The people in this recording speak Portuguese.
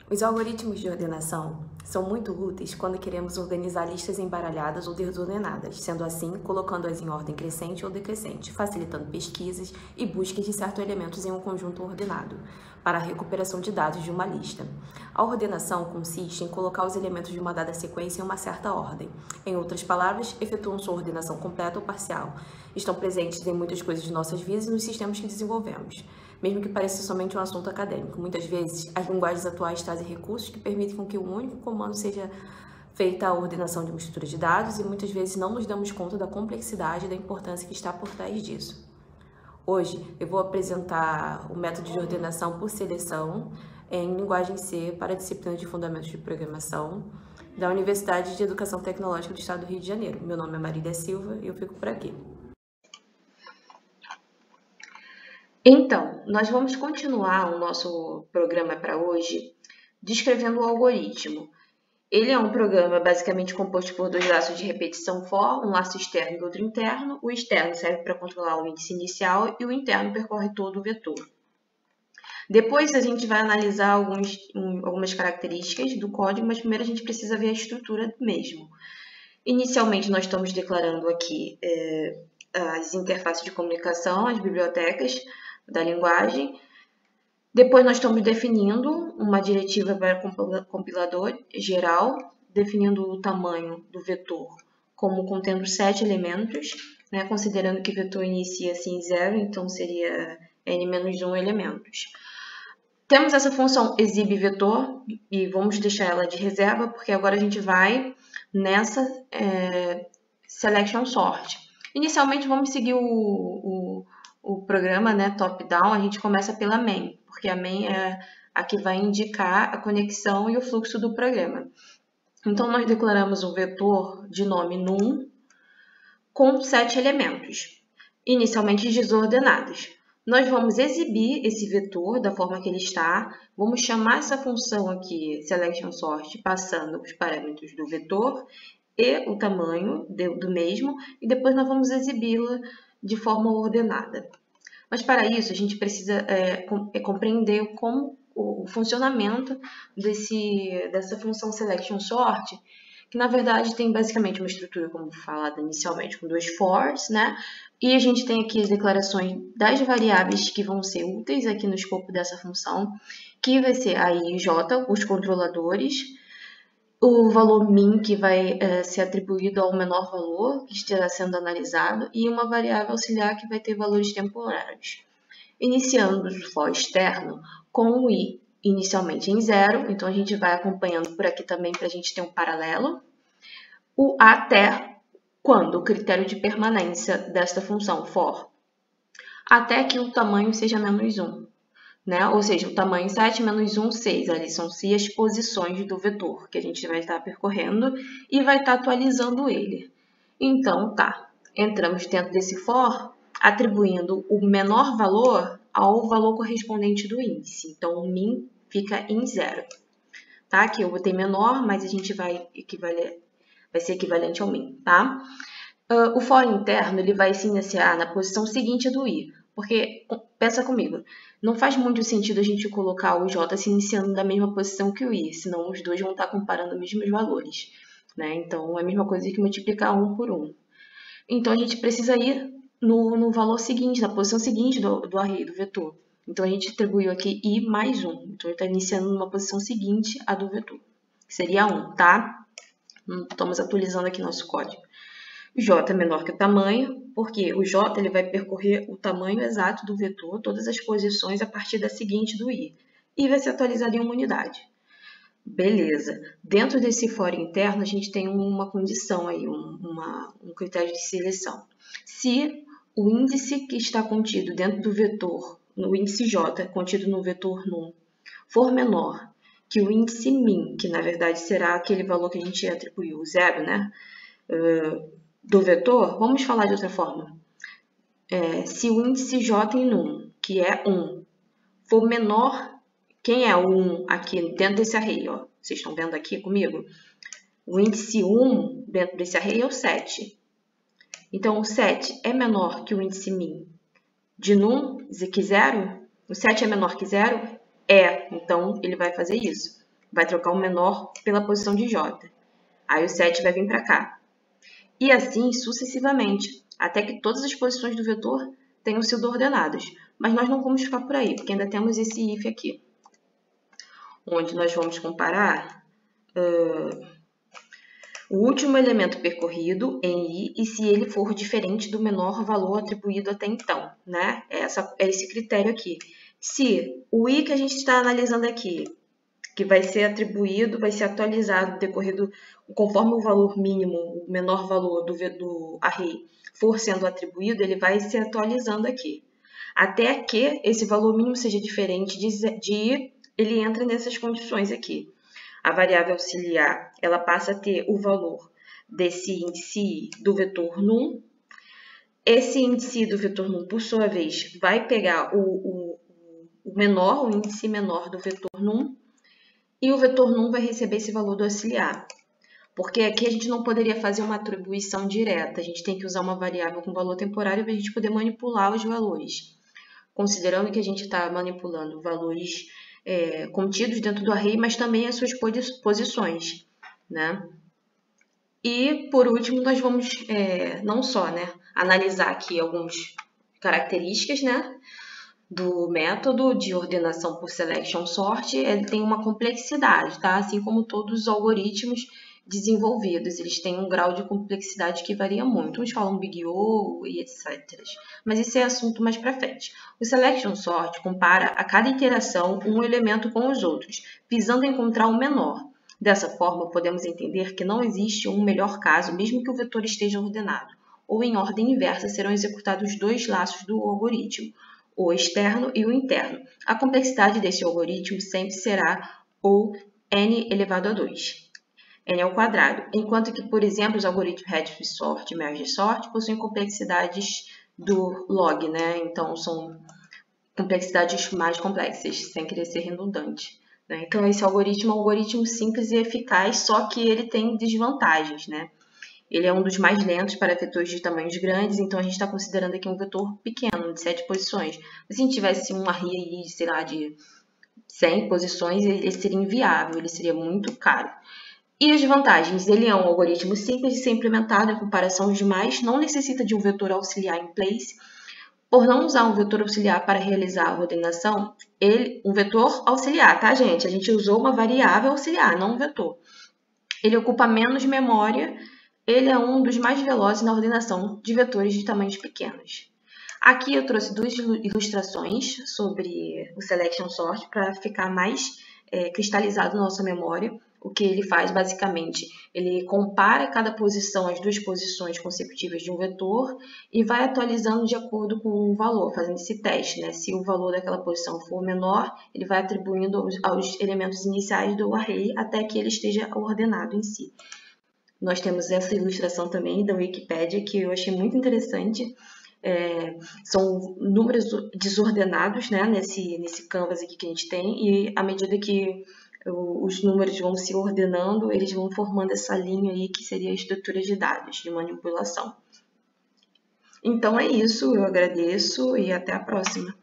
Os algoritmos de ordenação são muito úteis quando queremos organizar listas embaralhadas ou desordenadas, sendo assim, colocando-as em ordem crescente ou decrescente, facilitando pesquisas e buscas de certos elementos em um conjunto ordenado, para a recuperação de dados de uma lista. A ordenação consiste em colocar os elementos de uma dada sequência em uma certa ordem. Em outras palavras, efetuam sua ordenação completa ou parcial. Estão presentes em muitas coisas de nossas vidas e nos sistemas que desenvolvemos. Mesmo que pareça somente um assunto acadêmico, muitas vezes as linguagens atuais trazem recursos que permitem com que um único comando seja feita a ordenação de uma estrutura de dados e muitas vezes não nos damos conta da complexidade e da importância que está por trás disso. Hoje eu vou apresentar o método de ordenação por seleção em linguagem C para a disciplina de Fundamentos de Programação da Universidade de Educação Tecnológica do Estado do Rio de Janeiro. Meu nome é Marília Silva e eu fico por aqui. Então, nós vamos continuar o nosso programa para hoje descrevendo o algoritmo. Ele é um programa basicamente composto por dois laços de repetição for, um laço externo e outro interno. O externo serve para controlar o índice inicial e o interno percorre todo o vetor. Depois a gente vai analisar algumas características do código, mas primeiro a gente precisa ver a estrutura do mesmo. Inicialmente nós estamos declarando aqui as interfaces de comunicação, as bibliotecas da linguagem. Depois nós estamos definindo uma diretiva para compilador geral, definindo o tamanho do vetor como contendo 7 elementos, né, considerando que o vetor inicia-se em 0, então seria n-1 elementos. Temos essa função exibe-vetor e vamos deixar ela de reserva, porque agora a gente vai nessa selection sort. Inicialmente vamos seguir o programa, né, top-down. A gente começa pela main, porque a main é a que vai indicar a conexão e o fluxo do programa. Então, nós declaramos um vetor de nome num com 7 elementos, inicialmente desordenados. Nós vamos exibir esse vetor da forma que ele está, vamos chamar essa função aqui, selection sort, passando os parâmetros do vetor e o tamanho do mesmo, e depois nós vamos exibi-la de forma ordenada. Mas para isso a gente precisa compreender como o funcionamento dessa função selection sort, que na verdade tem basicamente uma estrutura, como falado inicialmente, com dois fors, né? E a gente tem aqui as declarações das variáveis que vão ser úteis aqui no escopo dessa função, que vai ser a I e J, os controladores, o valor min, que vai ser atribuído ao menor valor que estará sendo analisado, e uma variável auxiliar que vai ter valores temporários. Iniciando o for externo com o i inicialmente em 0, então a gente vai acompanhando por aqui também para a gente ter um paralelo, o até quando o critério de permanência desta função for, até que o tamanho seja menos 1. Né? Ou seja, o tamanho 7 menos 1, 6. Ali são as posições do vetor que a gente vai estar percorrendo e vai estar atualizando ele. Então, tá. Entramos dentro desse for, atribuindo o menor valor ao valor correspondente do índice. Então, o min fica em 0. Tá? Aqui eu botei menor, mas a gente vai ser equivalente ao min. Tá? O for interno ele vai se iniciar na posição seguinte do i. Porque, pensa comigo, não faz muito sentido a gente colocar o j se iniciando da mesma posição que o i, senão os dois vão estar comparando os mesmos valores. Né? Então, é a mesma coisa que multiplicar 1 por 1. Então, a gente precisa ir no valor seguinte, na posição seguinte do array, do vetor. Então, a gente atribuiu aqui i mais 1. Então, ele está iniciando numa posição seguinte à do vetor, que seria 1, tá? Estamos atualizando aqui nosso código. J é menor que o tamanho, porque o J ele vai percorrer o tamanho exato do vetor, todas as posições a partir da seguinte do I, e vai ser atualizado em uma unidade. Beleza. Dentro desse for interno, a gente tem uma condição aí, um critério de seleção. Se o índice que está contido dentro do vetor, no índice J, contido no vetor num, for menor que o índice min, que na verdade será aquele valor que a gente atribuiu, 0, né? Do vetor, vamos falar de outra forma. Se o índice j em num, que é 1, for menor, quem é o 1 aqui dentro desse array? Ó? Vocês estão vendo aqui comigo? O índice 1 dentro desse array é o 7. Então, o 7 é menor que o índice min de num, que 0? O 7 é menor que 0? É, então ele vai fazer isso. vai trocar o menor pela posição de J. Aí o 7 vai vir para cá. E assim sucessivamente, até que todas as posições do vetor tenham sido ordenadas. Mas nós não vamos ficar por aí, porque ainda temos esse if aqui, onde nós vamos comparar o último elemento percorrido em I e se ele for diferente do menor valor atribuído até então, né? É esse critério aqui. Se o I que a gente está analisando aqui, que vai ser atribuído, vai ser atualizado decorrido conforme o valor mínimo, o menor valor do array for sendo atribuído, ele vai se atualizando aqui. Até que esse valor mínimo seja diferente de I, ele entra nessas condições aqui. A variável auxiliar, ela passa a ter o valor desse índice I do vetor num. Esse índice I do vetor num, por sua vez, vai pegar o índice menor do vetor num, e o vetor num vai receber esse valor do auxiliar. Porque aqui a gente não poderia fazer uma atribuição direta, a gente tem que usar uma variável com valor temporário para a gente poder manipular os valores. Considerando que a gente está manipulando valores contidos dentro do array, mas também as suas posições, né? E, por último, nós vamos não só, né, analisar aqui algumas características, né, do método de ordenação por selection sort. Ele tem uma complexidade, tá? Assim como todos os algoritmos desenvolvidos, eles têm um grau de complexidade que varia muito. Uns falam Big O e etc. Mas esse é assunto mais para frente. O selection sort compara a cada iteração um elemento com os outros, visando encontrar o menor. Dessa forma, podemos entender que não existe um melhor caso, mesmo que o vetor esteja ordenado, ou em ordem inversa serão executados dois laços do algoritmo, o externo e o interno. A complexidade desse algoritmo sempre será o n elevado a 2. N ao quadrado, enquanto que, por exemplo, os algoritmos Redfield Sort e Merge Sort possuem complexidades do log, né? Então, são complexidades mais complexas, sem querer ser redundante, né? Então, esse algoritmo é um algoritmo simples e eficaz, só que ele tem desvantagens, né? Ele é um dos mais lentos para vetores de tamanhos grandes, então a gente está considerando aqui um vetor pequeno, de 7 posições. Mas se a gente tivesse um array, sei lá, de 100 posições, ele seria inviável, ele seria muito caro. E as vantagens? Ele é um algoritmo simples de ser implementado em comparação aos demais, não necessita de um vetor auxiliar em place. Por não usar um vetor auxiliar para realizar a ordenação, um vetor auxiliar, tá, gente? A gente usou uma variável auxiliar, não um vetor. Ele ocupa menos memória, ele é um dos mais velozes na ordenação de vetores de tamanhos pequenos. Aqui eu trouxe duas ilustrações sobre o selection sort para ficar mais cristalizado na nossa memória. O que ele faz, basicamente, ele compara cada posição, as duas posições consecutivas de um vetor e vai atualizando de acordo com o valor, fazendo esse teste, né? Se o valor daquela posição for menor, ele vai atribuindo aos elementos iniciais do array até que ele esteja ordenado em si. Nós temos essa ilustração também da Wikipedia, que eu achei muito interessante. São números desordenados, né, nesse canvas aqui que a gente tem, e à medida que os números vão se ordenando, eles vão formando essa linha aí que seria a estrutura de dados, de manipulação. Então é isso, eu agradeço e até a próxima.